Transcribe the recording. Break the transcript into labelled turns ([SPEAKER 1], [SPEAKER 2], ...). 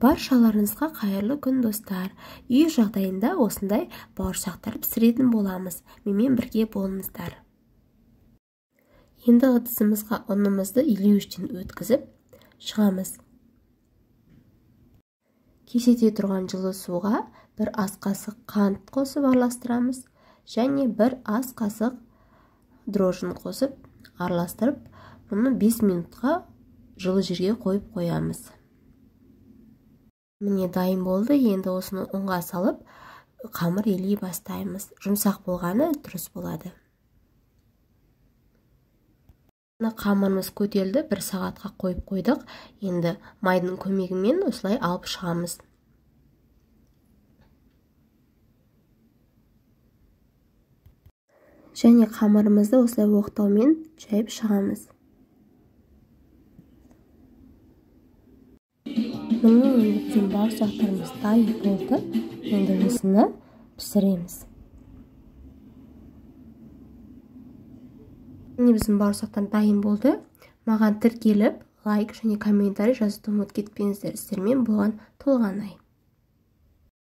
[SPEAKER 1] Баршаларыңызға қайырлы күн достар. Үй жағдайында осындай бауырсақтар пісіретін боламыз. Менімен бірге болыңыздар. Енді ыдысымызға ұнымызды илеуіштен өткізіп шығамыз. Кеседе тұрған жылы суға бір ас қасық қант қосып араластырамыз және бір ас қасық дрожжын қосып араластырып, мұны 5 минутқа жылы жерге қойып қоямыз. Міне дайын болды. Енді осыны ұнға салып, қамыр елей бастаймыз. Жұмсақ болғаны дұрыс болады. Қамырымыз көтерілді, 1 сағатқа қойып қойдық. Енді майдың көмегімен осылай алып шығамыз. Және қамырымызды осылай оқтаумен жайып шығамыз. Міне біздің бауырсақтарымыз дайын болды. Енді осыны пісіреміз. Міне біздің бауырсақтар дайын болды. Маған тіркеліп, лайк және комментарий жазуды ұмытып кетпеңіздер. Сіздермен болған толғанай.